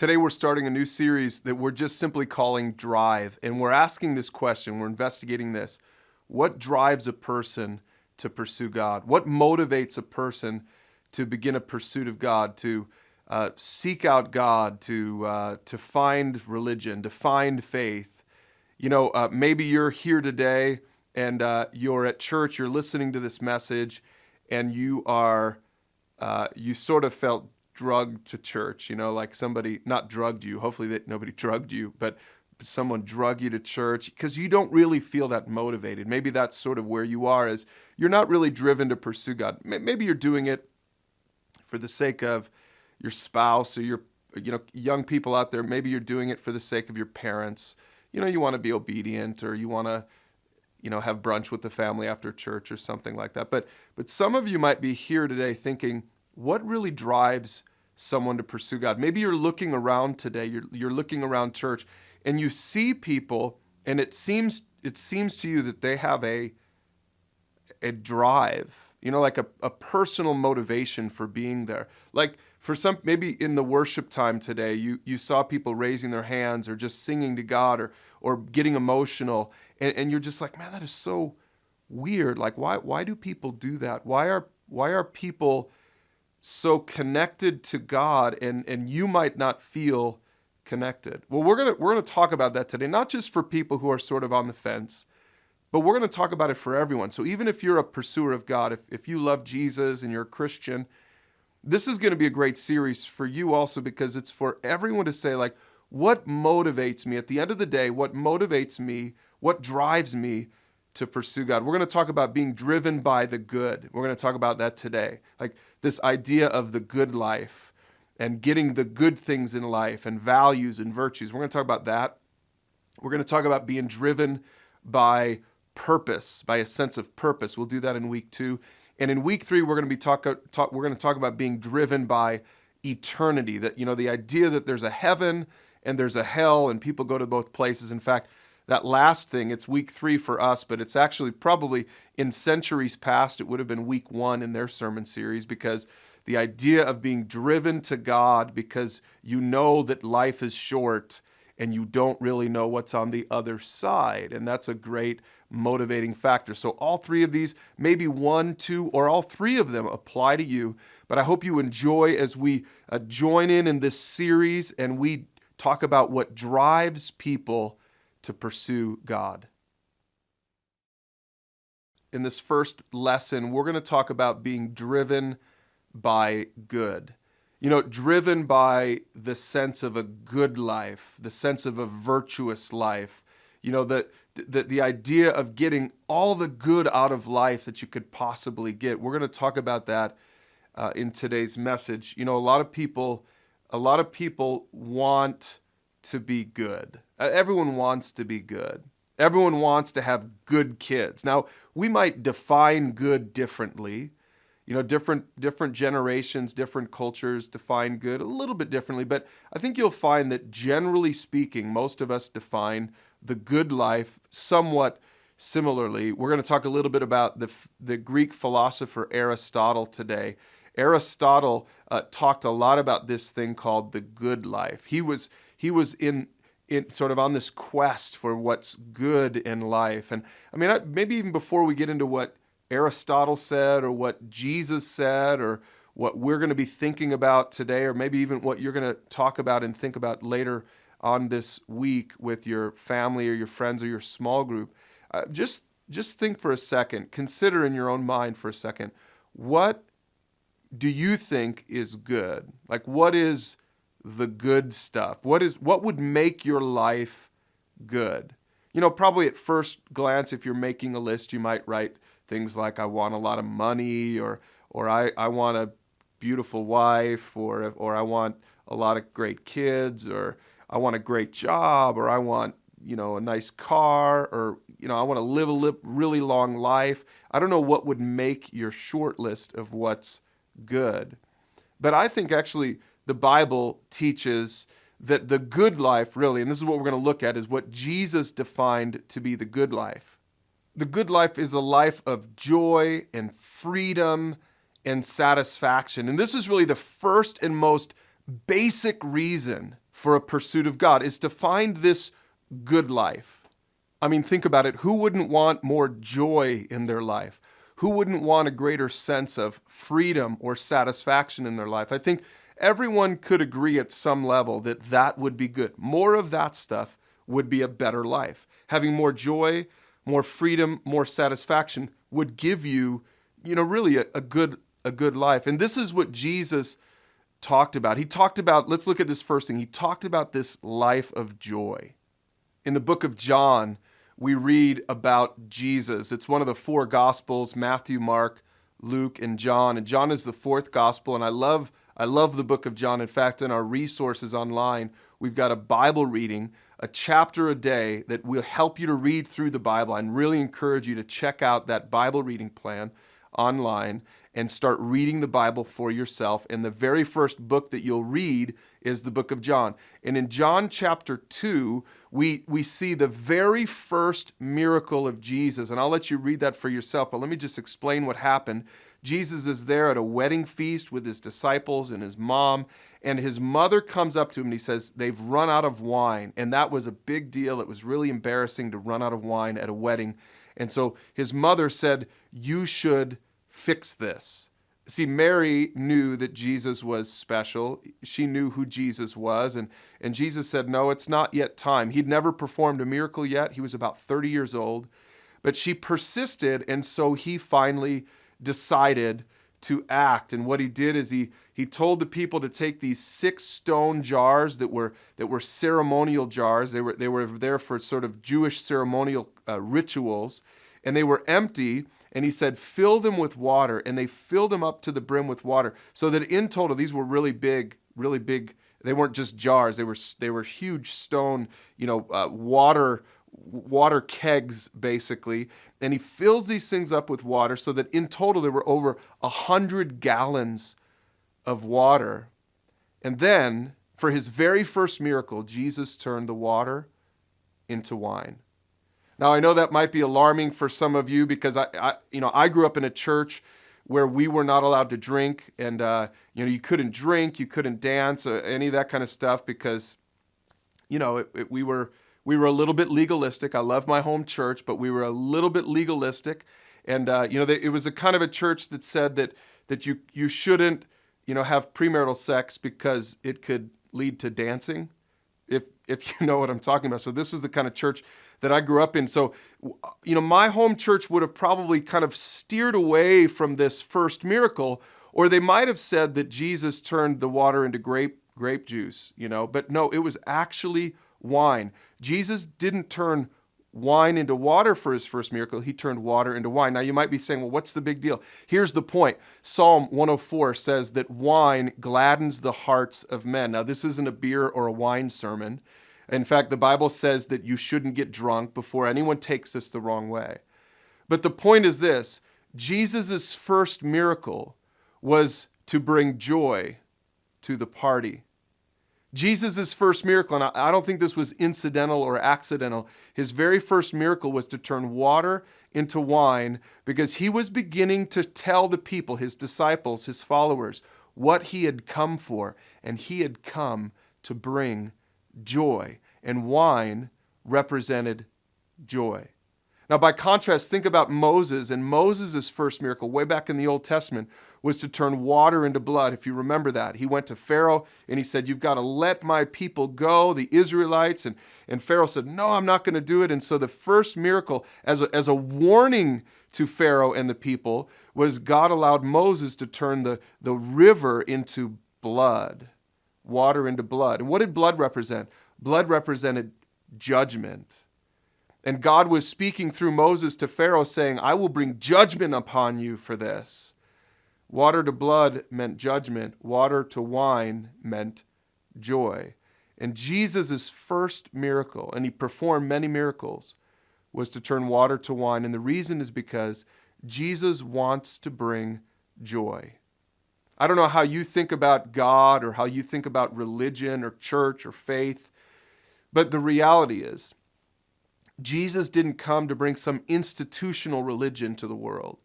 Today we're starting a new series that we're just simply calling Drive, and we're asking this question, we're investigating this. What drives a person to pursue God? What motivates a person to begin a pursuit of God, to seek out God, to find religion, to find faith? Maybe you're here today and you're at church, you're listening to this message, and you sort of felt drugged to church, like somebody not drugged you. Hopefully that nobody drugged you, but someone drug you to church because you don't really feel that motivated. Maybe that's sort of where you are, is you're not really driven to pursue God. Maybe you're doing it for the sake of your spouse or your, young people out there. Maybe you're doing it for the sake of your parents. You want to be obedient, or you want to, have brunch with the family after church or something like that. But some of you might be here today thinking, what really drives someone to pursue God? Maybe you're looking around today, you're looking around church, and you see people, and it seems to you that they have a drive, like a personal motivation for being there. Like for some, maybe in the worship time today, you saw people raising their hands or just singing to God or getting emotional, and you're just like, man, that is so weird. Like, why do people do that? Why are people so connected to God, and you might not feel connected? Well, we're gonna talk about that today, not just for people who are sort of on the fence, but we're gonna talk about it for everyone. So even if you're a pursuer of God, if you love Jesus and you're a Christian, this is gonna be a great series for you also, because it's for everyone to say, like, what motivates me? At the end of the day, what motivates me, what drives me to pursue God? We're going to talk about being driven by the good. We're going to talk about that today. Like this idea of the good life and getting the good things in life and values and virtues. We're going to talk about that. We're going to talk about being driven by purpose, by a sense of purpose. We'll do that in week 2. And in week 3, we're going to talk about being driven by eternity. That, the idea that there's a heaven and there's a hell and people go to both places. In fact, that last thing, it's week 3 for us, but it's actually probably in centuries past, it would have been week 1 in their sermon series, because the idea of being driven to God because you know that life is short and you don't really know what's on the other side. And that's a great motivating factor. So all 3 of these, maybe 1, 2, or all 3 of them apply to you. But I hope you enjoy as we join in this series and we talk about what drives people to pursue God. In this first lesson, we're going to talk about being driven by good. Driven by the sense of a good life, the sense of a virtuous life. The idea of getting all the good out of life that you could possibly get. We're going to talk about that in today's message. A lot of people want to be good. Everyone wants to be good. Everyone wants to have good kids. Now, we might define good differently. Different generations, different cultures define good a little bit differently, but I think you'll find that generally speaking, most of us define the good life somewhat similarly. We're going to talk a little bit about the Greek philosopher Aristotle today. Aristotle talked a lot about this thing called the good life. He was in sort of on this quest for what's good in life. And maybe even before we get into what Aristotle said or what Jesus said or what we're going to be thinking about today, or maybe even what you're going to talk about and think about later on this week with your family or your friends or your small group, just think for a second, consider in your own mind for a second, what do you think is good? Like, what is the good stuff? What would make your life good? Probably at first glance, if you're making a list, you might write things like, I want a lot of money, or I want a beautiful wife, or I want a lot of great kids, or I want a great job, or I want, a nice car, or, I want to live a really long life. I don't know what would make your short list of what's good. But I think actually the Bible teaches that the good life really, and this is what we're going to look at, is what Jesus defined to be the good life. The good life is a life of joy and freedom and satisfaction. And this is really the first and most basic reason for a pursuit of God is to find this good life. I mean, think about it. Who wouldn't want more joy in their life? Who wouldn't want a greater sense of freedom or satisfaction in their life? I think everyone could agree at some level that that would be good. More of that stuff would be a better life. Having more joy, more freedom, more satisfaction would give you, really a good life. And this is what Jesus talked about. He talked about, let's look at this first thing. He talked about this life of joy. In the book of John, we read about Jesus. It's one of the four Gospels, Matthew, Mark, Luke, and John. And John is the fourth Gospel, and I love the book of John. In fact, in our resources online, we've got a Bible reading, a chapter a day that will help you to read through the Bible. I really encourage you to check out that Bible reading plan online and start reading the Bible for yourself. And the very first book that you'll read is the book of John. And in John chapter 2, we see the very first miracle of Jesus. And I'll let you read that for yourself, but let me just explain what happened. Jesus is there at a wedding feast with his disciples and his mom, and his mother comes up to him and he says, they've run out of wine. And that was a big deal. It was really embarrassing to run out of wine at a wedding. And so his mother said, you should fix this. See, Mary knew that Jesus was special. She knew who Jesus was. And Jesus said, no, it's not yet time. He'd never performed a miracle yet. He was about 30 years old. But she persisted, and so he finally decided to act. And what he did is he told the people to take these 6 stone jars that were ceremonial jars. They were there for sort of Jewish ceremonial rituals, and they were empty. And he said, fill them with water. And they filled them up to the brim with water. So that in total, these were really big. They weren't just jars. They were huge stone, water kegs, basically. And he fills these things up with water so that in total, there were over 100 gallons of water. And then, for his very first miracle, Jesus turned the water into wine. Now, I know that might be alarming for some of you because I grew up in a church where we were not allowed to drink, and you couldn't drink, you couldn't dance, any of that kind of stuff because we were a little bit legalistic. I love my home church, but we were a little bit legalistic, and it was a kind of a church that said that you shouldn't have premarital sex because it could lead to dancing, if you know what I'm talking about. So this is the kind of church that I grew up in. So, my home church would have probably kind of steered away from this first miracle, or they might have said that Jesus turned the water into grape juice, but no, it was actually wine. Jesus didn't turn wine into water for his first miracle. He turned water into wine. Now, you might be saying, well, what's the big deal? Here's the point. Psalm 104 says that wine gladdens the hearts of men. Now, this isn't a beer or a wine sermon. In fact, the Bible says that you shouldn't get drunk before anyone takes this the wrong way. But the point is this: Jesus' first miracle was to bring joy to the party. Jesus' first miracle, and I don't think this was incidental or accidental, his very first miracle was to turn water into wine because he was beginning to tell the people, his disciples, his followers, what he had come for. And he had come to bring joy. And wine represented joy. Now, by contrast, think about Moses. And Moses' first miracle, way back in the Old Testament, was to turn water into blood, if you remember that. He went to Pharaoh and he said, you've got to let my people go, the Israelites. And Pharaoh said, no, I'm not going to do it. And so the first miracle, as a warning to Pharaoh and the people, was God allowed Moses to turn the river into blood, water into blood. And what did blood represent? Blood represented judgment. And God was speaking through Moses to Pharaoh saying, I will bring judgment upon you for this. Water to blood meant judgment. Water to wine meant joy. And Jesus' first miracle, and he performed many miracles, was to turn water to wine. And the reason is because Jesus wants to bring joy. I don't know how you think about God or how you think about religion or church or faith, but the reality is, Jesus didn't come to bring some institutional religion to the world.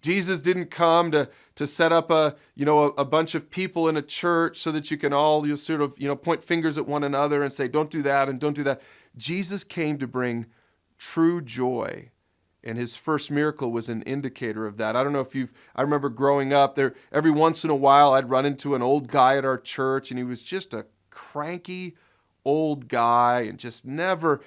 Jesus didn't come to set up a bunch of people in a church so that you can all point fingers at one another and say, don't do that and don't do that. Jesus came to bring true joy. And his first miracle was an indicator of that. I don't know if I remember growing up there, every once in a while I'd run into an old guy at our church, and he was just a cranky old guy and just never,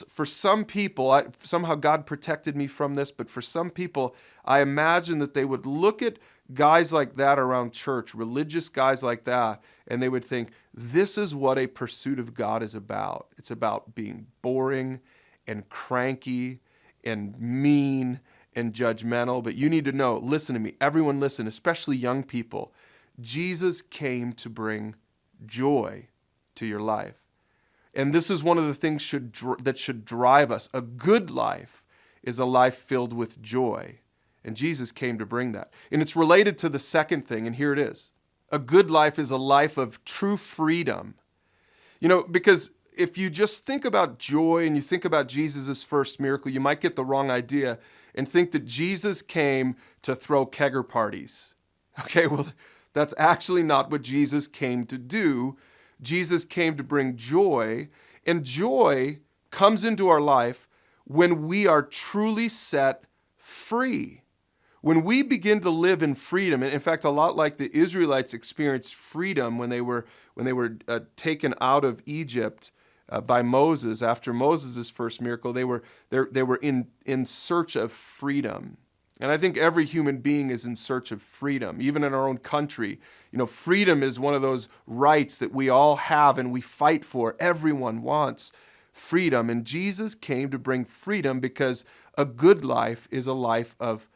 for some people, somehow God protected me from this, but for some people, I imagine that they would look at guys like that around church, religious guys like that, and they would think, this is what a pursuit of God is about. It's about being boring and cranky and mean and judgmental. But you need to know, listen to me, everyone listen, especially young people. Jesus came to bring joy to your life. And this is one of the things that should drive us. A good life is a life filled with joy. And Jesus came to bring that. And it's related to the second thing, and here it is. A good life is a life of true freedom. Because if you just think about joy and you think about Jesus' first miracle, you might get the wrong idea and think that Jesus came to throw kegger parties. Okay, well, that's actually not what Jesus came to do. Jesus came to bring joy, and joy comes into our life when we are truly set free. When we begin to live in freedom, and in fact, a lot like the Israelites experienced freedom when they were taken out of Egypt by Moses after Moses' first miracle, they were in search of freedom. And I think every human being is in search of freedom, even in our own country. Freedom is one of those rights that we all have and we fight for. Everyone wants freedom, and Jesus came to bring freedom because a good life is a life of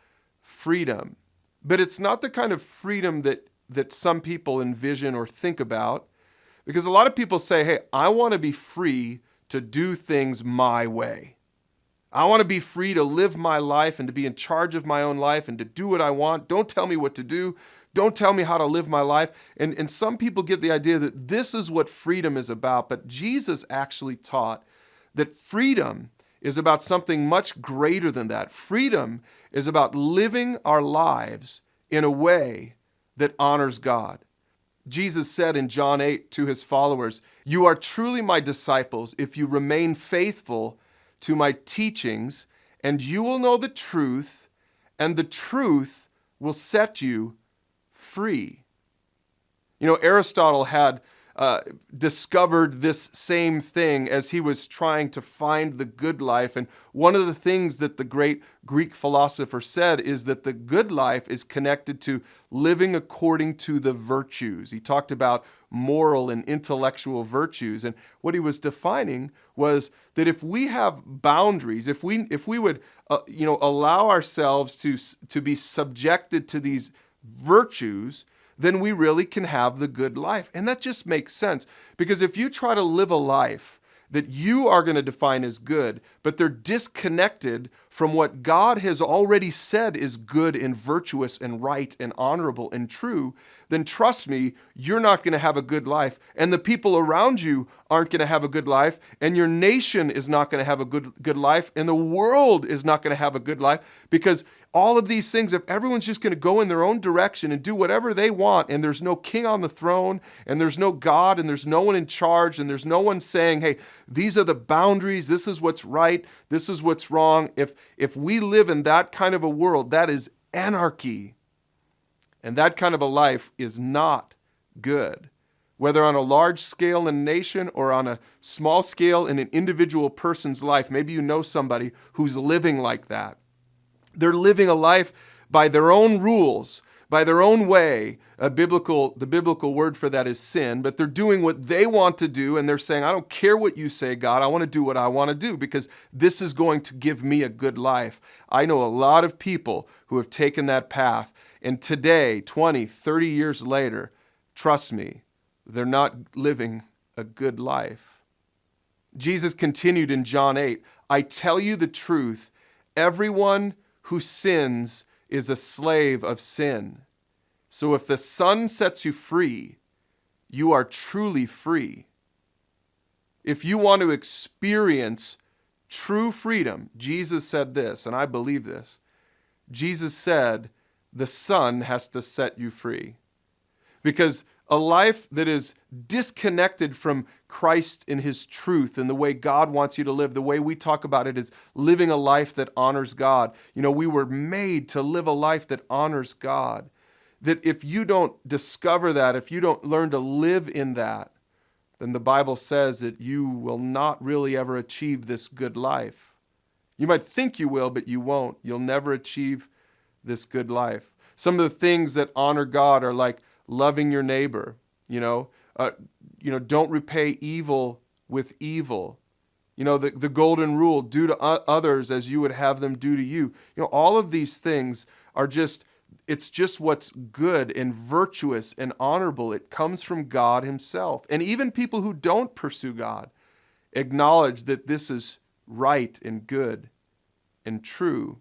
freedom. But it's not the kind of freedom that some people envision or think about. Because a lot of people say, hey, I want to be free to do things my way. I want to be free to live my life and to be in charge of my own life and to do what I want. Don't tell me what to do. Don't tell me how to live my life. And some people get the idea that this is what freedom is about. But Jesus actually taught that freedom is about something much greater than that. Freedom is about living our lives in a way that honors God. Jesus said in John 8 to his followers, "You are truly my disciples if you remain faithful to my teachings, and you will know the truth, and the truth will set you free." Aristotle had discovered this same thing as he was trying to find the good life. And one of the things that the great Greek philosopher said is that the good life is connected to living according to the virtues. He talked about moral and intellectual virtues. And what he was defining was that if we have boundaries, if we would allow ourselves to be subjected to these virtues, then we really can have the good life. And that just makes sense. Because if you try to live a life that you are going to define as good, but they're disconnected from what God has already said is good and virtuous and right and honorable and true, then trust me, you're not going to have a good life. And the people around you aren't going to have a good life. And your nation is not going to have a good life. And the world is not going to have a good life. Because all of these things, if everyone's just going to go in their own direction and do whatever they want, and there's no king on the throne, and there's no God, and there's no one in charge, and there's no one saying, hey, these are the boundaries, this is what's right, this is what's wrong. If we live in that kind of a world, that is anarchy. And that kind of a life is not good. Whether on a large scale in a nation or on a small scale in an individual person's life, maybe you know somebody who's living like that. They're living a life by their own rules, by their own way. The biblical word for that is sin, but they're doing what they want to do, and they're saying, I don't care what you say, God, I want to do what I want to do because this is going to give me a good life. I know a lot of people who have taken that path, and today, 20, 30 years later, trust me, they're not living a good life. Jesus continued in John 8, I tell you the truth, everyone who sins is a slave of sin. So if the Son sets you free, you are truly free. If you want to experience true freedom, Jesus said this, and I believe this, Jesus said, the Son has to set you free. Because a life that is disconnected from Christ and his truth and the way God wants you to live, the way we talk about it is living a life that honors God. We were made to live a life that honors God. That if you don't discover that, if you don't learn to live in that, then the Bible says that you will not really ever achieve this good life. You might think you will, but you won't. You'll never achieve this good life. Some of the things that honor God are like loving your neighbor, don't repay evil with evil. The golden rule, do to others as you would have them do to you. All of these things are it's just what's good and virtuous and honorable. It comes from God himself. And even people who don't pursue God acknowledge that this is right and good and true.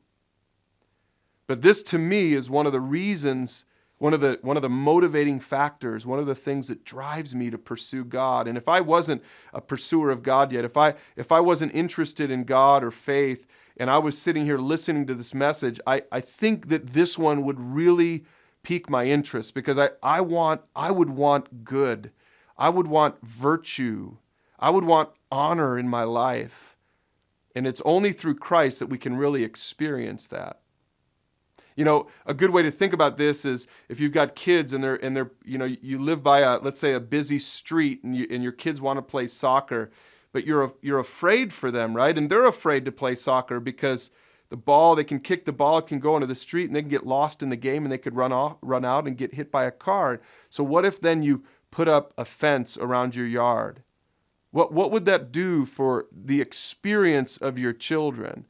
But this to me is one of the reasons, one of the motivating factors, one of the things that drives me to pursue God. And if I wasn't a pursuer of God yet, if I wasn't interested in God or faith, and I was sitting here listening to this message, I think that this one would really pique my interest, because I would want good. I would want virtue. I would want honor in my life. And it's only through Christ that we can really experience that. A good way to think about this is if you've got kids and they're you live by let's say a busy street, and your kids want to play soccer, but you're afraid for them, right? And they're afraid to play soccer because they can kick the ball, it can go into the street, and they can get lost in the game, and they could run out and get hit by a car. So what if then you put up a fence around your yard? What would that do for the experience of your children?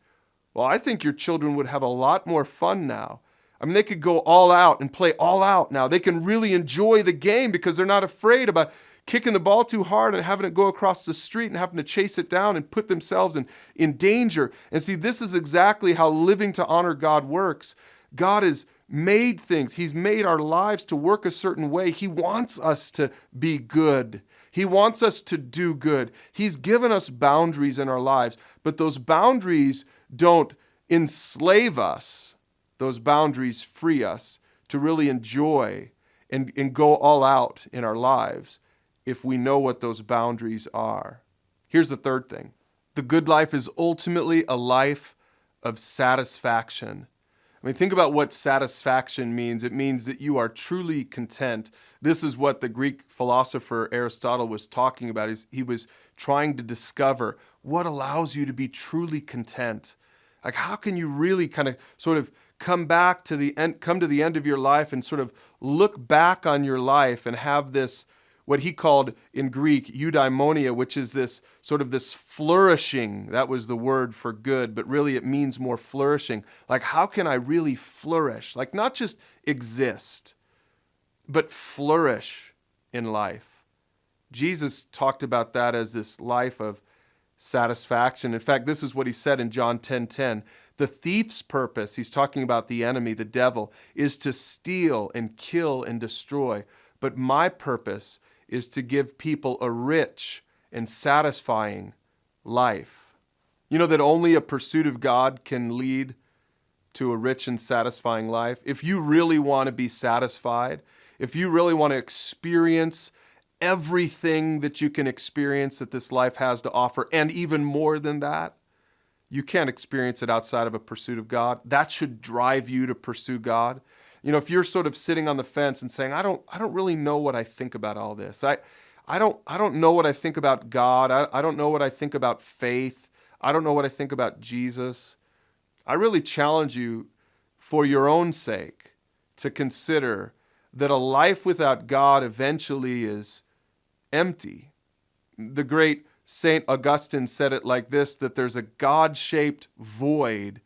Well, I think your children would have a lot more fun now. I mean, they could go all out and play all out now. They can really enjoy the game because they're not afraid about kicking the ball too hard and having it go across the street and having to chase it down and put themselves in danger. And see, this is exactly how living to honor God works. God has made things. He's made our lives to work a certain way. He wants us to be good. He wants us to do good. He's given us boundaries in our lives, but those boundaries don't enslave us. Those boundaries free us to really enjoy and go all out in our lives if we know what those boundaries are. Here's the third thing. The good life is ultimately a life of satisfaction. I mean, think about what satisfaction means. It means that you are truly content. This is what the Greek philosopher Aristotle was talking about. He was trying to discover what allows you to be truly content. Like, how can you really kind of sort of come to the end of your life and sort of look back on your life and have this, what he called in Greek, eudaimonia, which is this sort of this flourishing. That was the word for good, but really it means more flourishing. Like, how can I really flourish? Like, not just exist, but flourish in life. Jesus talked about that as this life of satisfaction. In fact, this is what he said in John 10:10. The thief's purpose, he's talking about the enemy, the devil, is to steal and kill and destroy. But my purpose is to give people a rich and satisfying life. You know that only a pursuit of God can lead to a rich and satisfying life. If you really want to be satisfied, if you really want to experience everything that you can experience that this life has to offer, and even more than that, you can't experience it outside of a pursuit of God. That should drive you to pursue God. You know, if you're sort of sitting on the fence and saying, I don't really know what I think about all this. I don't know what I think about God. I don't know what I think about faith. I don't know what I think about Jesus. I really challenge you, for your own sake, to consider that a life without God eventually is empty. The great St. Augustine said it like this, that there's a God-shaped void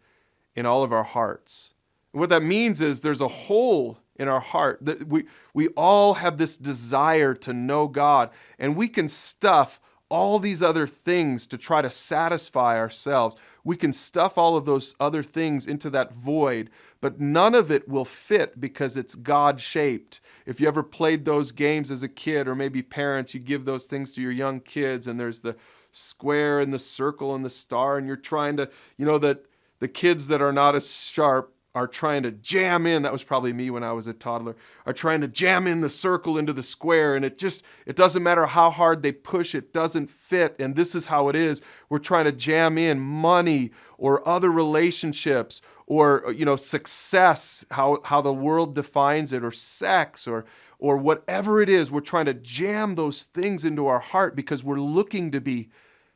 in all of our hearts. And what that means is there's a hole in our heart. That we all have this desire to know God, and we can stuff all these other things to try to satisfy ourselves. We can stuff all of those other things into that void, but none of it will fit because it's God-shaped. If you ever played those games as a kid, or maybe parents, you give those things to your young kids, and there's the square and the circle and the star, and you're trying to, that the kids that are not as sharp are trying to jam in, that was probably me when I was a toddler, are trying to jam in the circle into the square, and it doesn't matter how hard they push, it doesn't fit, and this is how it is. We're trying to jam in money or other relationships or success, how the world defines it, or sex or whatever it is. We're trying to jam those things into our heart because we're looking to be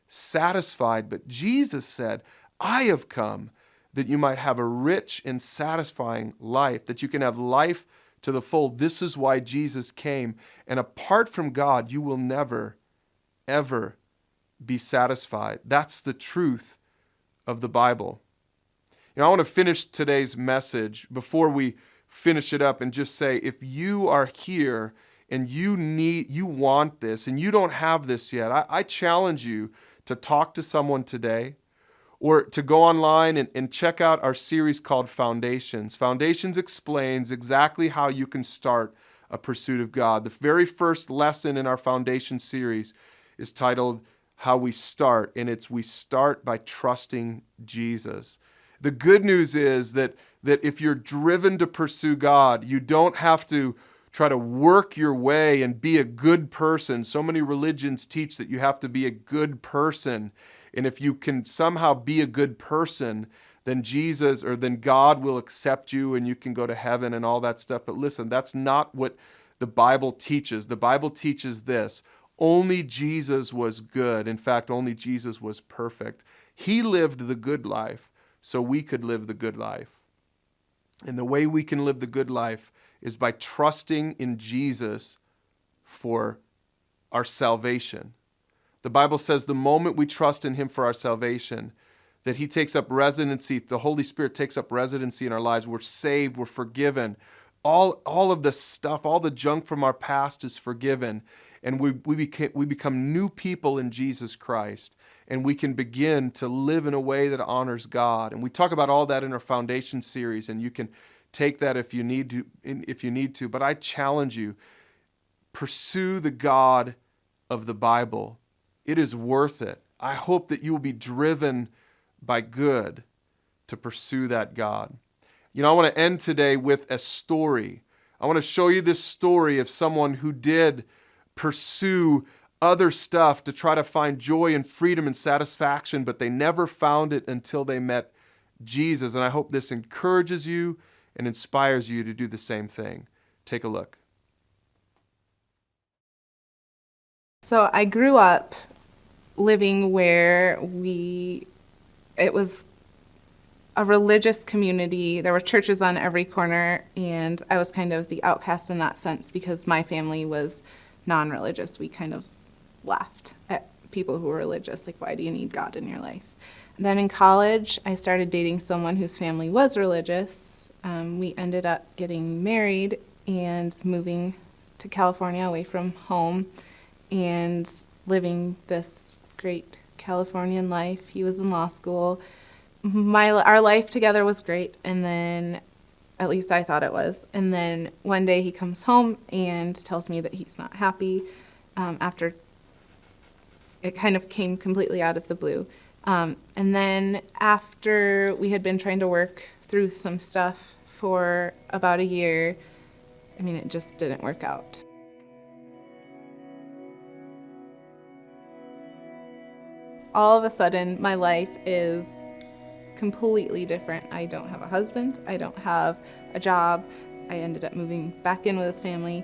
satisfied. But Jesus said, I have come that you might have a rich and satisfying life, that you can have life to the full. This is why Jesus came. And apart from God, you will never, ever be satisfied. That's the truth of the Bible. I want to finish today's message before we finish it up and just say, if you are here and you want this and you don't have this yet, I challenge you to talk to someone today, or to go online and check out our series called Foundations. Foundations explains exactly how you can start a pursuit of God. The very first lesson in our Foundation series is titled How We Start, and it's we start by trusting Jesus. The good news is that if you're driven to pursue God, you don't have to try to work your way and be a good person. So many religions teach that you have to be a good person. And if you can somehow be a good person, then God will accept you and you can go to heaven and all that stuff. But listen, that's not what the Bible teaches. The Bible teaches this: only Jesus was good. In fact, only Jesus was perfect. He lived the good life so we could live the good life. And the way we can live the good life is by trusting in Jesus for our salvation. The Bible says the moment we trust in Him for our salvation, that He takes up residency, the Holy Spirit takes up residency in our lives. We're saved, we're forgiven. All of the stuff, all the junk from our past is forgiven. And we become new people in Jesus Christ. And we can begin to live in a way that honors God. And we talk about all that in our Foundation series, and you can take that if you need to. But I challenge you, pursue the God of the Bible. It is worth it. I hope that you will be driven by good to pursue that God. I want to end today with a story. I want to show you this story of someone who did pursue other stuff to try to find joy and freedom and satisfaction, but they never found it until they met Jesus. And I hope this encourages you and inspires you to do the same thing. Take a look. So I grew up living where it was a religious community. There were churches on every corner, and I was kind of the outcast in that sense because my family was non-religious. We kind of laughed at people who were religious, like, why do you need God in your life? And then in college, I started dating someone whose family was religious. We ended up getting married and moving to California away from home and living this great Californian life. He was in law school. Our life together was great, and then, at least I thought it was. And then one day he comes home and tells me that he's not happy after it kind of came completely out of the blue. And then after we had been trying to work through some stuff for about a year, it just didn't work out. All of a sudden, my life is completely different. I don't have a husband. I don't have a job. I ended up moving back in with his family.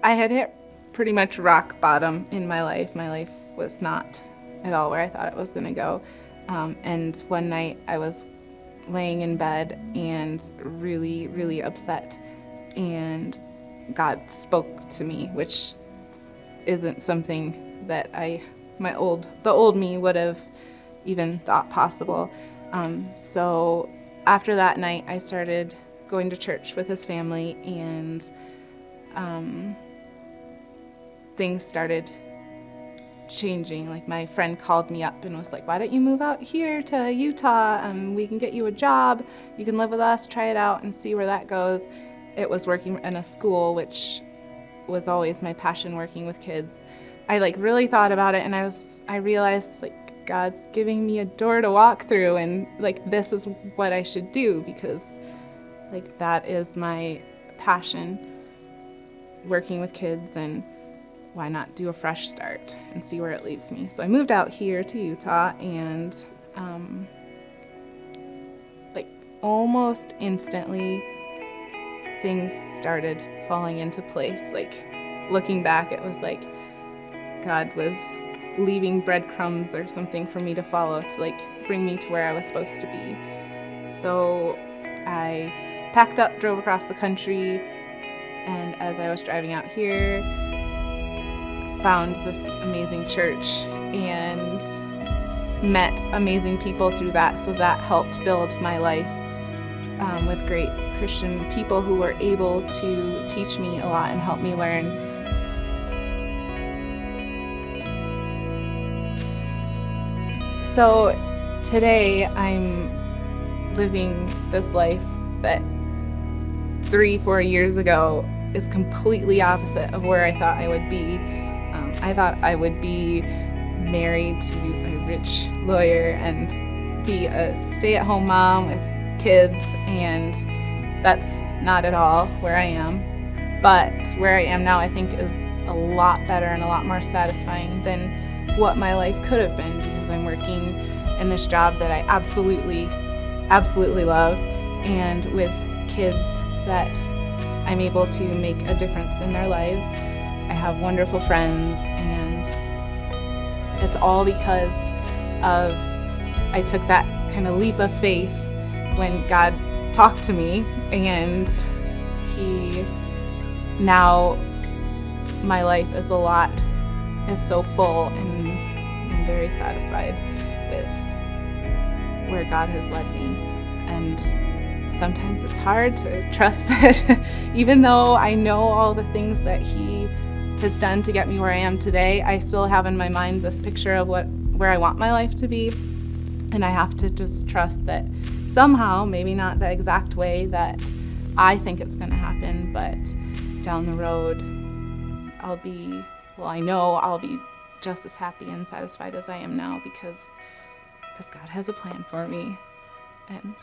I had hit pretty much rock bottom in my life. My life was not at all where I thought it was going to go. And one night I was laying in bed and really, really upset. And God spoke to me, which isn't something that the old me would have even thought possible. So after that night, I started going to church with his family, and things started changing. Like, my friend called me up and was like, why don't you move out here to Utah? We can get you a job. You can live with us, try it out and see where that goes. It was working in a school, which was always my passion, working with kids. I really thought about it, and I realized God's giving me a door to walk through, and this is what I should do, because Like, that is my passion, working with kids, and why not do a fresh start and see where it leads me. So I moved out here to Utah, and like almost instantly things started falling into place. Like, looking back, it was like God was leaving breadcrumbs or something for me to follow to like bring me to where I was supposed to be. So I packed up, drove across the country, and as I was driving out here, found this amazing church and met amazing people through that. So that helped build my life with great Christian people who were able to teach me a lot and help me learn. So today I'm living this life that 3-4 years ago is completely opposite of where I thought I would be. I thought I would be married to a rich lawyer and be a stay-at-home mom with kids, and that's not at all where I am. But where I am now, I think, is a lot better and a lot more satisfying than what my life could have been, because I'm working in this job that I absolutely love, and with kids that I'm able to make a difference in their lives. I have wonderful friends, and it's all because of I took that kind of leap of faith when God talked to me, and now my life is so full, and I'm very satisfied with where God has led me. And sometimes it's hard to trust that even though I know all the things that He has done to get me where I am today, I still have in my mind this picture of where I want my life to be. And I have to just trust that somehow, maybe not the exact way that I think it's going to happen, but down the road, I know I'll be just as happy and satisfied as I am now, because God has a plan for me. And